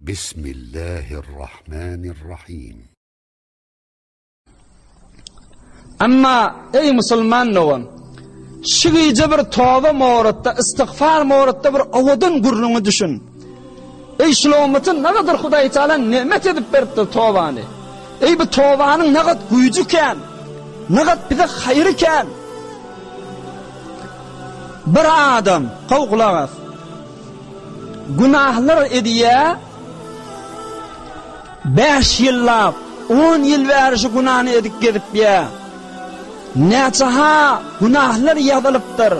بسم الله الرحمن الرحيم. أما أي مسلمان نوان شغي جبر توبة مورتا استغفار مورتا بر أودن قرنو دشن أي شلومتن نقدر خداي تعالى نعمت يدبرت توباني أي بتوبان نقد قيجو كان نقد بدا خير كان بر آدم قوق لغف günahlar ediye 5 yıllap 10 yıl verişi günahını edik gedip ya neçaha günahlar yazılıptır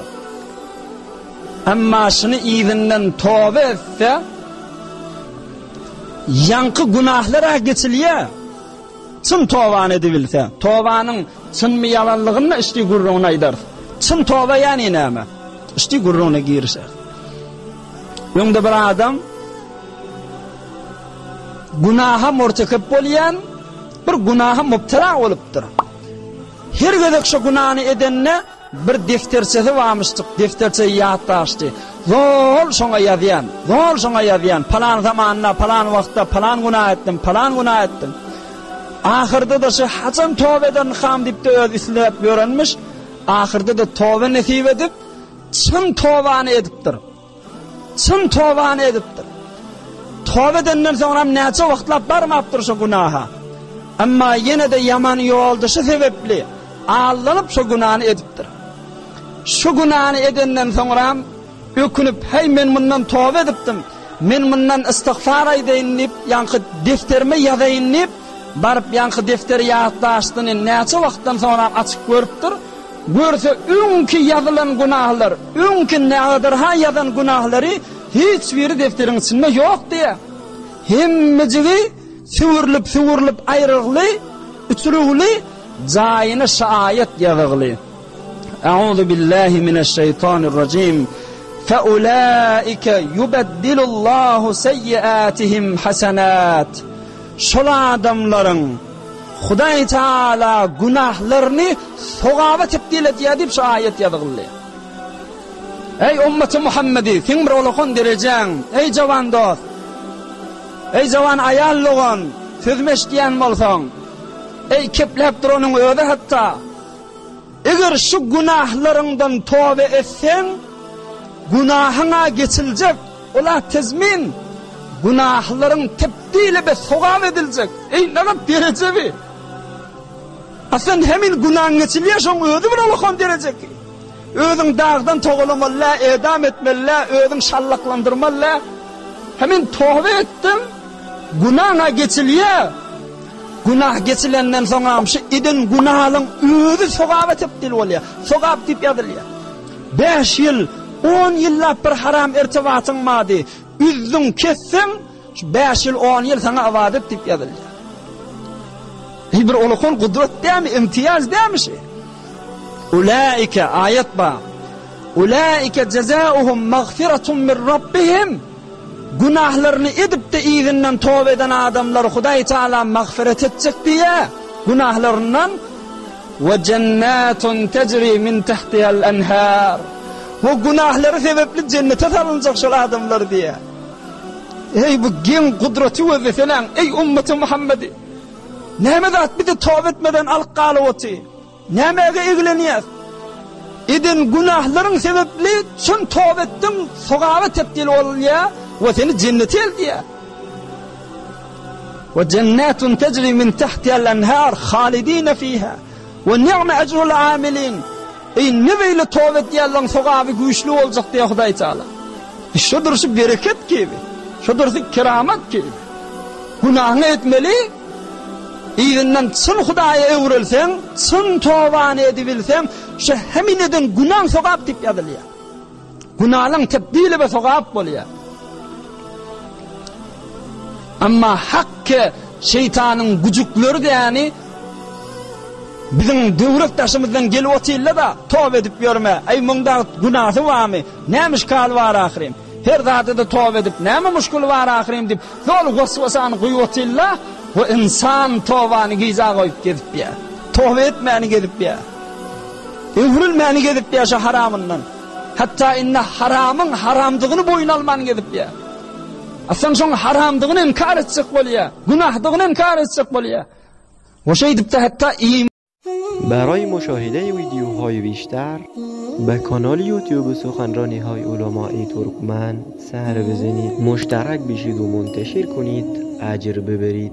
amma şunu izinden tövbe etse yankı günahlara geçiliye çın tövban edibilse tövbanın çın mı yalanlığını işte gurruna eder çın tövbe yani neyme işte gurruna girse yonda bir adam günaha murtekip bolyan bir günaha mubtala oluptur. Her gedek şu günahını edenne bir defterçesi varmıştık. Defterçe yaddaştı. Zol şoňa ýazýan, zol şoňa ýazýan. Palan zamanna, palan wagtda palan günah etdim, palan günah etdim. Ahirde de şu haçan tövbe eden ham dip de öz isläp ýörenmiş. Ahirde de tövbe nesip edip çyn tövbany edipdir. Çın tövbany edipdir. Tövbe edenden soňra näçe wagtlap barmapdyr şu günaha. Amma ýene de ýaman ýoldaşy sebepli allanıp şu günahny edipdir. Şu günahny edenden soňra ökünüp hey men mundan tövbe edipdim. Men mundan istigfar edeýin dip ýanky defterime ýazaýyn dip barıp ýanky defteri ýatdaşdyny näçe wagtdan soňra açyk görüpdir. Görse öňki ýazylan günahlar, öňki nädir ha ýazan günahlary hiç biri defteriň içinde ýok diýe. Hemmejigi süwürlip aýrygly, üçrügli jaýyny şaýat ýazygly. Euzu billahi mineşşeytanirracim. Feulaika yubeddilullahu seyyiatihim hasanat. Şol adamlaryň Hudaý Taala günahlarını sogaba tebdil etýär diýip şu ayet ýazyldy. Ey ümmeti Muhammedi, sen bir olakon derejäň, ey jawan dost. Ey jawan aýallygyň, sözme eşdiýän bolsaň, ey kepläp duranyň öňünde hatda. Eger şu günahlarından tövbe etsen, günahyňa geçiljek, ola tezmin günahlaryň tebdili be sogab ediljek. Ey näme derejeli? Aslında hemin günahın geçiliyor, şoň özü bir olakon derejek. Özüň dağdan toğulamalla, edam etmella, özüň şallaklandyrmalla. Hemin tövbe etdim, günaha geçiliyor. Günah geçilenden soňra şu idin günahyň özü sogaba tebdil bolýar. Sogab diýip ýazylýar. 5 yıl, 10 yıllap bir haram irtibatyň mady. Üzdüň kesseň, 5 yıl, 10 yıl sana awadyp diýip ýazylýar. Bir olakon kudret dämi, imtiyaz dämi şey. Ulaika ayet ba. Ulaika cezaohum mağfiretun min rabbihim. Günahlarını edip de izinden tövbe eden adamlar Hudaý Taala mağfiret etjek diye günahlarından ve cennetun tecri min tahtiha'l enhar. Bu günahları sebepli cennete salınacak şol adamlar diye. Ey bu gen kudreti ve falan, ey ümmeti Muhammedi. Näme zat bir de tövbe etmeden alyp galypty? Nämege eglenýär? Edin günahlaryň sebepli şun tövbe etdim, sogaba tebdil bolýar we seni cennete eldiýär. Ve cennetun tejri min tahtiha al-anhar khalidin fiha ve ni'ma ecrul amilin. Ey nebeyle tövbe etýärler sogaby güýçli boljak diýe Hudaý Taala. Şudur şu bereket gibi, şudur şu keramat gibi. Günahyny etmeli, izinden çyn Hudaýa öwrelsen, çyn tövbany edibilsen, şu hemin edin günah sogap diýip ýazylýar. Günahyň tebdili be sogap bolýar. Amma hakkı şeytanyň güjükleri diýeni bizim döwrek taşymyzdan gelip otýarlar da tövbe edip ýörme. Ey munda günahı barmy? Näme şkal bar ahirim? Her zata da tövbe edip näme muşkul bar ahirim diýip zol waswasany goýup otýarlar. Bu insan tövbany giza goýup gedip ýa. Tövbe etmäni gedip ýa. Öwrülmäni gedip ýa şu haramyndan. Hatta inne haramyň haramdygyny boyun alman gedip ýa. Asan şoň haramdygyny inkar etsek bolýar, günahdygyny inkar etsek bolýar. Oşa edipde hatta برای مشاهده ویدیوهای بیشتر به کانال یوتیوب سخنرانی‌های علماء ترکمن سر بزنید، مشترک بشید و منتشر کنید، اجر ببرید.